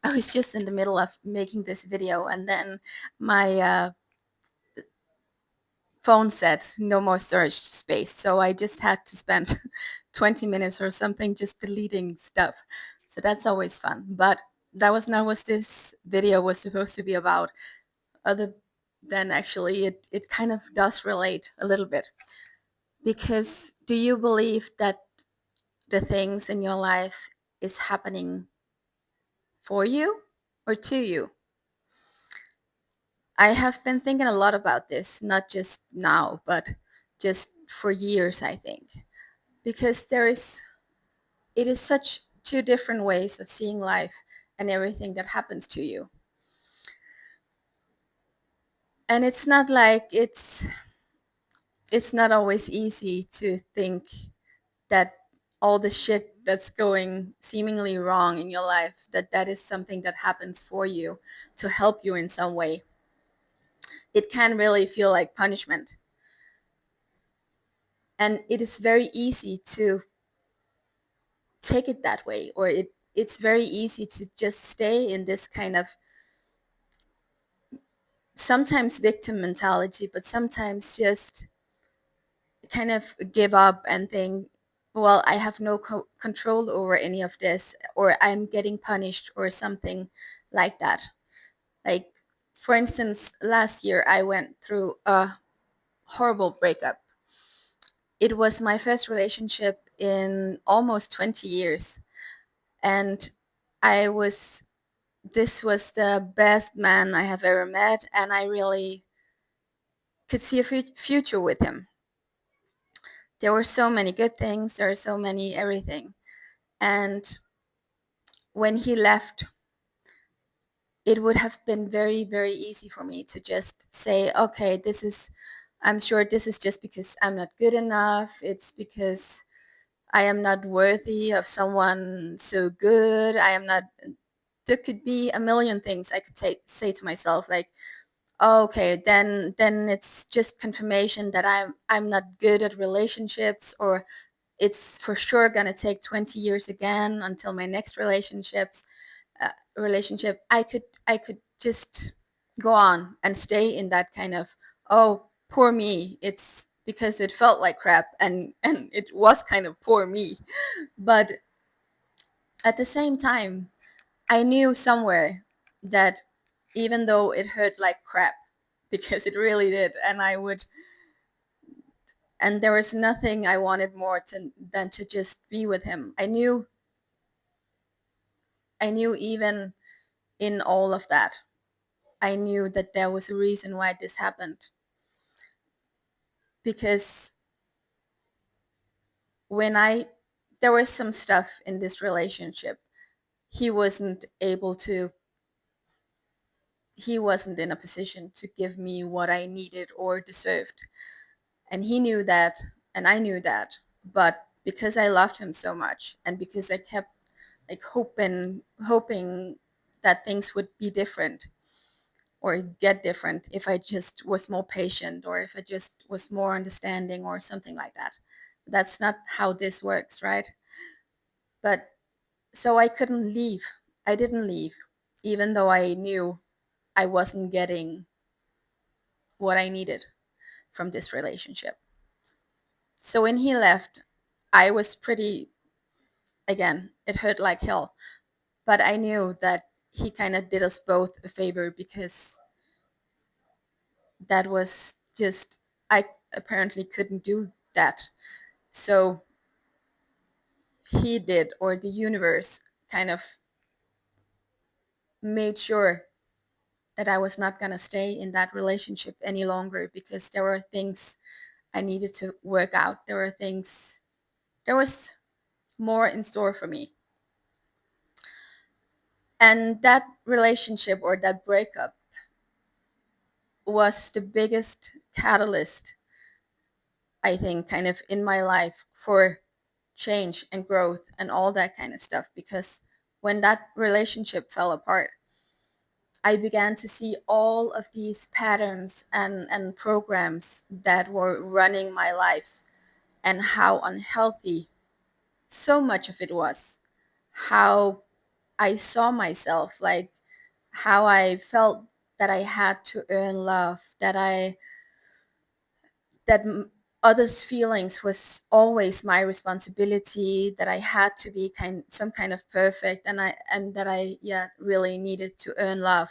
I was just in the middle of making this video, and then my phone said no more storage space, so I just had to spend 20 minutes or something just deleting stuff. So that's always fun. But that was not what this video was supposed to be about, other than actually it kind of does relate a little bit. Because do you believe that the things in your life is happening for you or to you? I have been thinking a lot about this, not just now, but just for years, I think. Because it is such two different ways of seeing life and everything that happens to you. And it's not like it's not always easy to think that all the shit that's going seemingly wrong in your life, that is something that happens for you to help you in some way. It can really feel like punishment. And it is very easy to take it that way, or it's very easy to just stay in this kind of sometimes victim mentality, but sometimes just kind of give up and think, well, I have no control over any of this, or I'm getting punished or something like that. Like, for instance, last year I went through a horrible breakup. It was my first relationship in almost 20 years, and I was this was the best man I have ever met, and I really could see a future with him. There were so many good things, there are so many everything. And when he left, it would have been very, very easy for me to just say, okay, I'm sure this is just because I'm not good enough. It's because I am not worthy of someone so good. I am not, there could be a million things I could say to myself, like, oh, okay, then it's just confirmation that I'm not good at relationships, or it's for sure gonna take 20 years again until my next relationship. I could just go on and stay in that kind of, oh, poor me. It's because it felt like crap, and it was kind of poor me. But at the same time, I knew somewhere that even though it hurt like crap, because it really did, and there was nothing I wanted more than to just be with him. I knew even in all of that, I knew that there was a reason why this happened. Because when there was some stuff in this relationship, he wasn't able to, he wasn't in a position to give me what I needed or deserved. And he knew that, and I knew that. But because I loved him so much, and because I kept like hoping that things would be different or get different if I just was more patient, or if I just was more understanding or something like that. That's not how this works, right? But so I couldn't leave. I didn't leave, even though I knew I wasn't getting what I needed from this relationship. So when he left, I was pretty, again, it hurt like hell. But I knew that he kind of did us both a favor, because that was just, I apparently couldn't do that. So he did, or the universe kind of made sure that I was not going to stay in that relationship any longer, because there were things I needed to work out. There was more in store for me. And that relationship, or that breakup, was the biggest catalyst, I think, kind of in my life for change and growth and all that kind of stuff. Because when that relationship fell apart, I began to see all of these patterns and programs that were running my life, and how unhealthy so much of it was. How I saw myself, like how I felt that I had to earn love, that others' feelings was always my responsibility, that I had to be some kind of perfect, and that I, yeah, really needed to earn love.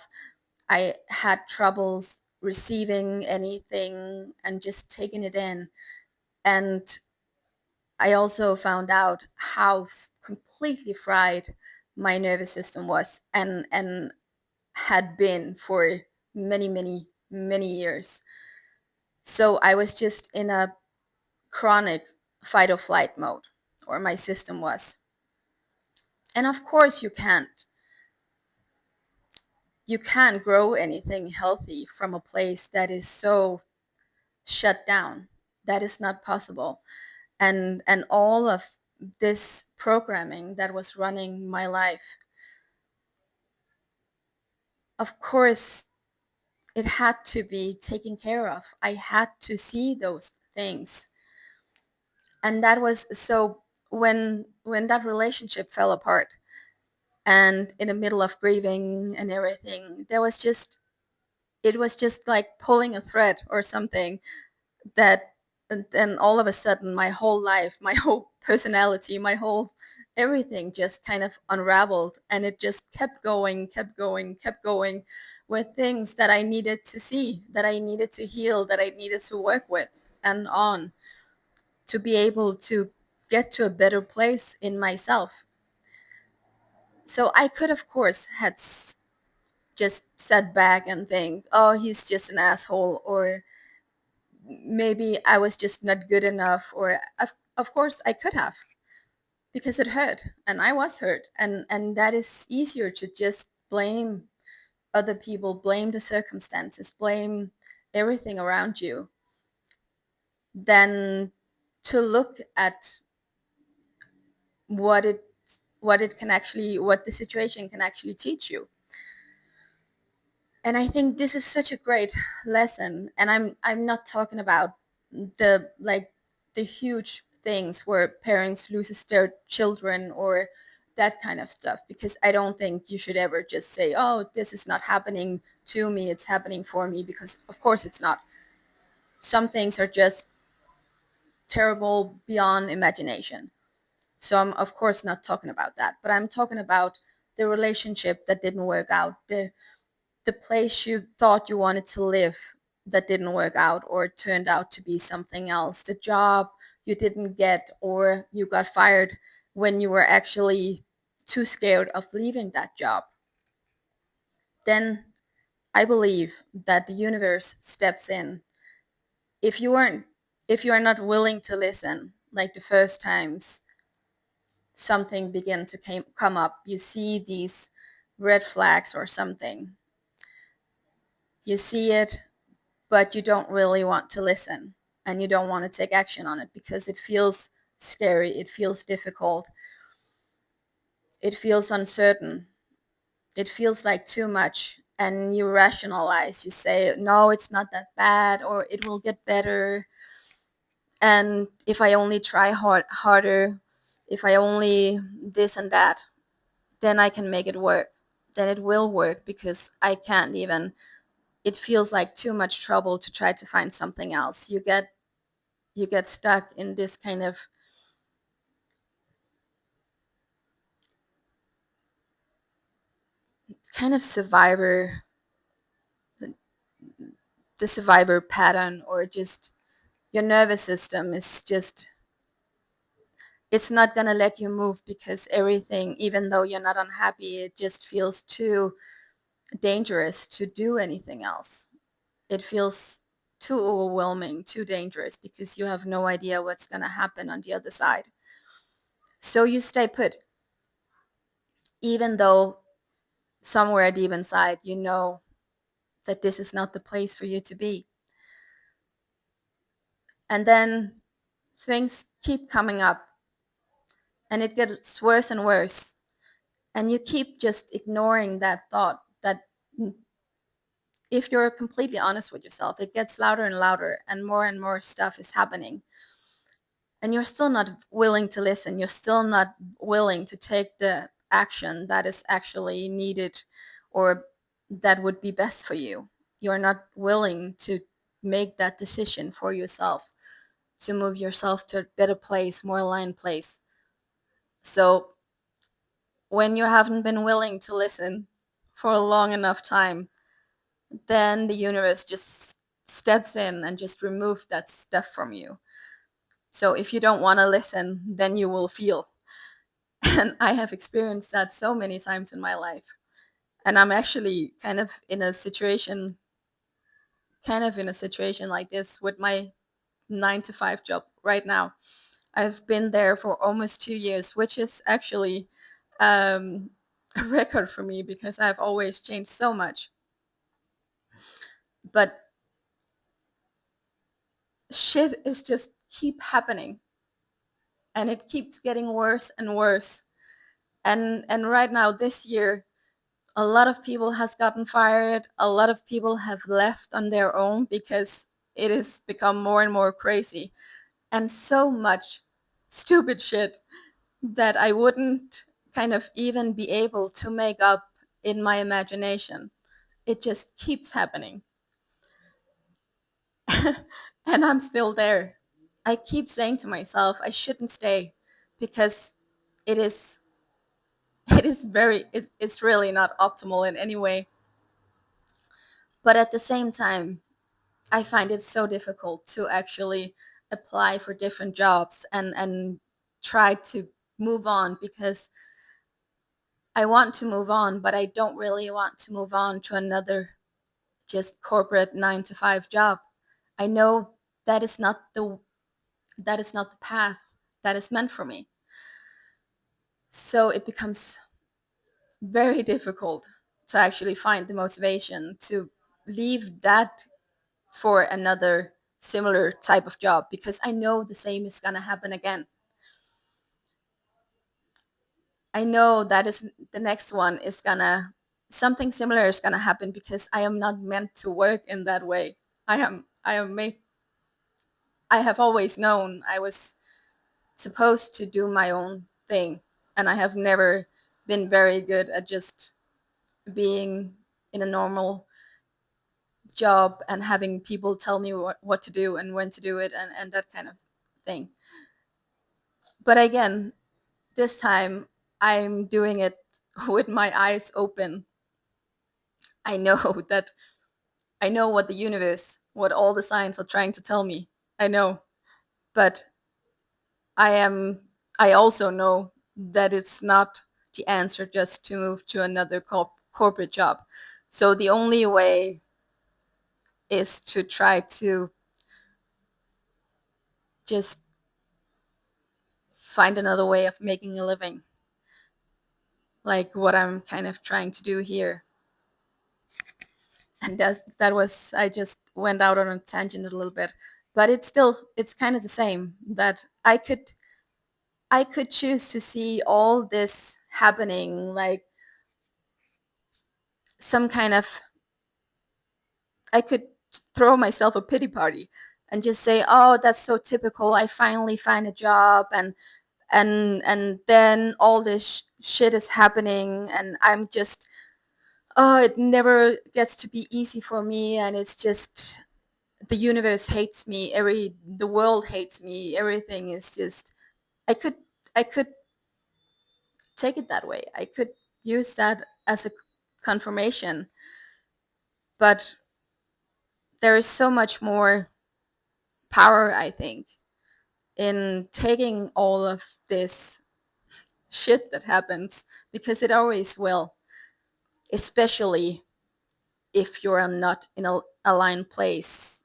I had troubles receiving anything and just taking it in. And I also found out how completely fried my nervous system was, and had been for many, many, many years. So I was just in a chronic fight or flight mode, or my system was. And of course you can't grow anything healthy from a place that is so shut down. That is not possible. And all of this programming that was running my life, of course it had to be taken care of. I had to see those things. And that was so, when that relationship fell apart, and in the middle of grieving and everything, it was just like pulling a thread or something, that, and then all of a sudden my whole life, my whole personality, my whole everything just kind of unraveled, and it just kept going, kept going, kept going, with things that I needed to see, that I needed to heal, that I needed to work with and on, to be able to get to a better place in myself. So I could, of course, had just sat back and think, oh, he's just an asshole, or maybe I was just not good enough, or of course I could have, because it hurt and I was hurt, and that is easier to just blame other people, blame the circumstances, blame everything around you, than to look at what it what the situation can actually teach you. And I think this is such a great lesson. And I'm not talking about the huge things where parents loses their children, or that kind of stuff, because I don't think you should ever just say, oh, this is not happening to me, it's happening for me, because of course it's not. Some things are just terrible beyond imagination. So I'm of course not talking about that, but I'm talking about the relationship that didn't work out, the place you thought you wanted to live that didn't work out or turned out to be something else, the job you didn't get, or you got fired when you were actually too scared of leaving that job. Then I believe that the universe steps in. If you aren't if you are not willing to listen, like the first times something begin to come up, you see these red flags or something, you see it, but you don't really want to listen, and you don't want to take action on it because it feels scary, it feels difficult, it feels uncertain, it feels like too much, and you rationalize, you say, no, it's not that bad, or it will get better, and if I only try harder, if I only this and that, then I can make it work, then it will work, because I can't even, it feels like too much trouble to try to find something else. You get stuck in this kind of survivor pattern, or just your nervous system is just, it's not going to let you move, because everything, even though you're not unhappy, it just feels too dangerous to do anything else. It feels too overwhelming, too dangerous, because you have no idea what's going to happen on the other side. So you stay put, even though somewhere deep inside you know that this is not the place for you to be. And then things keep coming up, and it gets worse and worse. And you keep just ignoring that thought that, if you're completely honest with yourself, it gets louder and louder, and more stuff is happening. And you're still not willing to listen. You're still not willing to take the action that is actually needed or that would be best for you. You're not willing to make that decision for yourself, to move yourself to a better place, more aligned place. So when you haven't been willing to listen for a long enough time, then the universe just steps in and just remove that stuff from you. So if you don't want to listen, then you will feel. And I have experienced that so many times in my life. And I'm actually kind of in a situation like this with my 9 to 5 job right now. I've been there for almost 2 years, which is actually um, a record for me because I've always changed so much. But shit is just keep happening, and it keeps getting worse and worse. And right now this year, a lot of people has gotten fired. A lot of people have left on their own because it has become more and more crazy, and so much stupid shit that I wouldn't kind of even be able to make up in my imagination. It just keeps happening. And I'm still there. I keep saying to myself I shouldn't stay because it is it's really not optimal in any way. But at the same time, I find it so difficult to actually apply for different jobs and try to move on because I want to move on, but I don't really want to move on to another just corporate 9 to 5 job. I know that is not the path that is meant for me. So it becomes very difficult to actually find the motivation to leave that for another similar type of job because I know the same is going to happen again. I know that is the next one is going to something similar is going to happen because I am not meant to work in that way. I am made I have always known I was supposed to do my own thing, and I have never been very good at just being in a normal job and having people tell me what to do and when to do it and that kind of thing. But again, this time I'm doing it with my eyes open. I know that I know what the universe, what all the signs are trying to tell me. I know, but I am I also know that it's not the answer just to move to another corporate job. So the only way is to try to just find another way of making a living, like what I'm kind of trying to do here. And that was I just went out on a tangent a little bit, but it's kind of the same that I could choose to see all this happening like some kind of I could throw myself a pity party and just say, "Oh, that's so typical. I finally find a job and then all this shit is happening and I'm just oh, it never gets to be easy for me and it's just the universe hates me, the world hates me, everything is just I could I could take it that way. I could use that as a confirmation, but there is so much more power, I think, in taking all of this shit that happens because it always will, especially if you're not in a aligned place,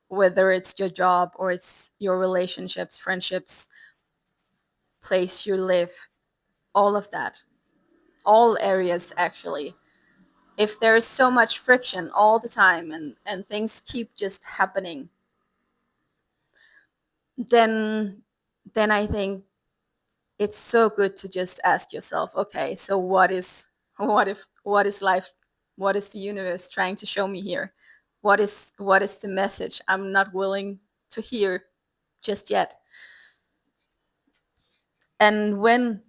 whether it's your job or it's your relationships, friendships, place you live, all of that, all areas actually. If there's so much friction all the time and things keep just happening, then I think it's so good to just ask yourself, okay, so what is life, what is the universe trying to show me here? What is the message I'm not willing to hear just yet? And when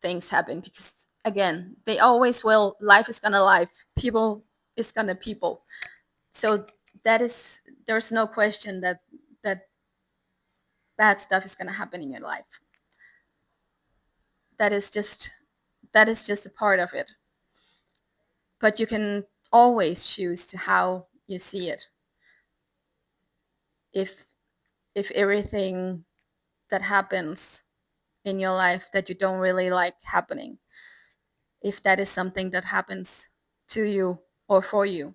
things happen, because again, they always will. Life is gonna life. People is gonna people. So that is, there's no question that that bad stuff is gonna happen in your life. That is just that is just a part of it. But you can always choose to how you see it. If everything that happens in your life that you don't really like happening, if that is something that happens to you or for you,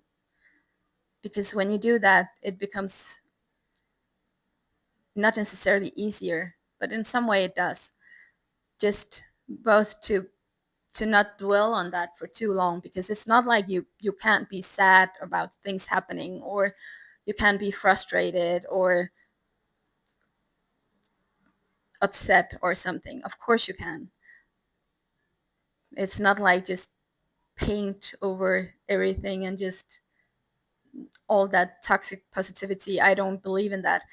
because when you do that, it becomes not necessarily easier, but in some way it does. Just both to not dwell on that for too long, because it's not like you can't be sad about things happening, or you can't be frustrated or upset or something. Of course you can. It's not like just paint over everything and just all that toxic positivity. I don't believe in that.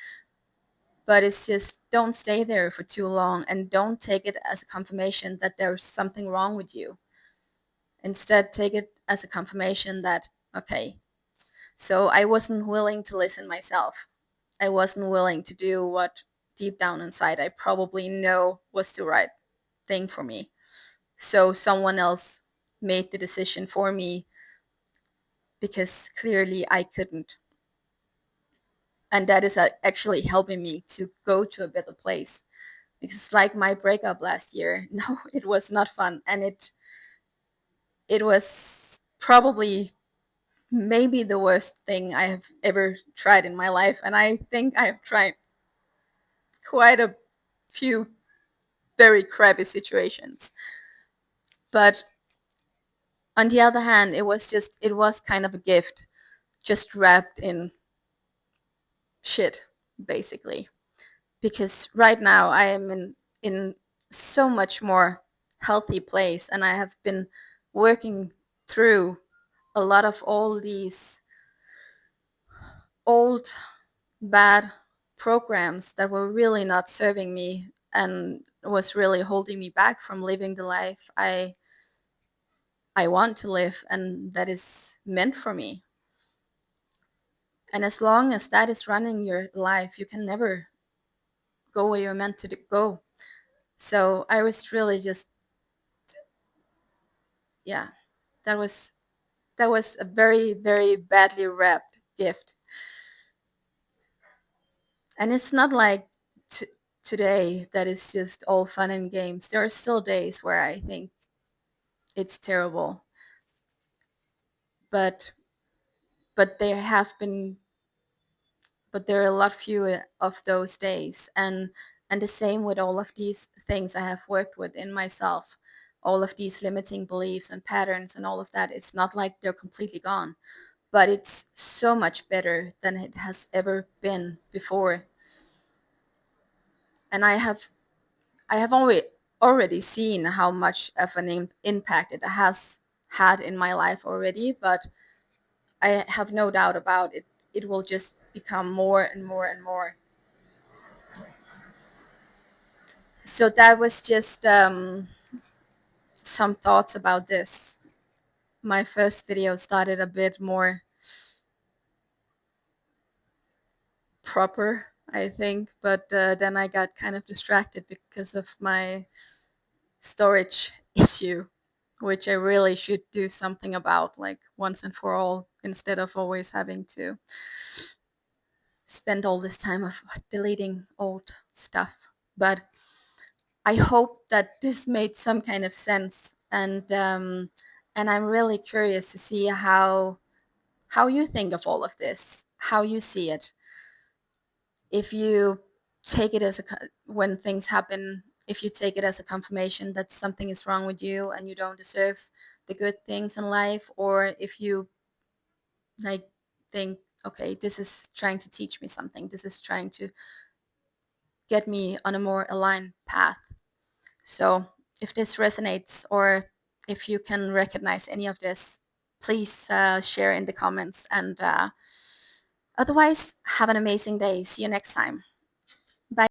But it's just, don't stay there for too long, and don't take it as a confirmation that there's something wrong with you. Instead, take it as a confirmation that, okay, so I wasn't willing to listen myself. I wasn't willing to do what deep down inside I probably know was the right thing for me. So someone else made the decision for me, because clearly I couldn't. And that is actually helping me to go to a better place. Because like my breakup last year, no, it was not fun. And it was probably maybe the worst thing I have ever tried in my life. And I think I have tried quite a few very crappy situations. But on the other hand, it was kind of a gift, just wrapped in shit, basically. Because right now I am in so much more healthy place, and I have been working through a lot of all these old bad programs that were really not serving me and was really holding me back from living the life I want to live and that is meant for me. And as long as that is running your life, you can never go where you're meant to go. So I was really just, yeah, that was a very, very badly wrapped gift. And it's not like today that is just all fun and games. There are still days where I think it's terrible, but there have been, but there are a lot fewer of those days. And the same with all of these things I have worked with in myself, all of these limiting beliefs and patterns and all of that. It's not like they're completely gone, but it's so much better than it has ever been before. And I have already seen how much of an impact it has had in my life already, but I have no doubt about it. It will just become more and more and more. So that was just some thoughts about this. My first video started a bit more proper, I think, but then I got kind of distracted because of my storage issue, which I really should do something about, like once and for all, instead of always having to spend all this time of deleting old stuff. But I hope that this made some kind of sense, and I'm really curious to see how you think of all of this, how you see it. If you take it as when things happen, if you take it as a confirmation that something is wrong with you and you don't deserve the good things in life, or if you like think, okay, this is trying to teach me something, this is trying to get me on a more aligned path. So if this resonates, or if you can recognize any of this, please share in the comments. And otherwise, have an amazing day. See you next time.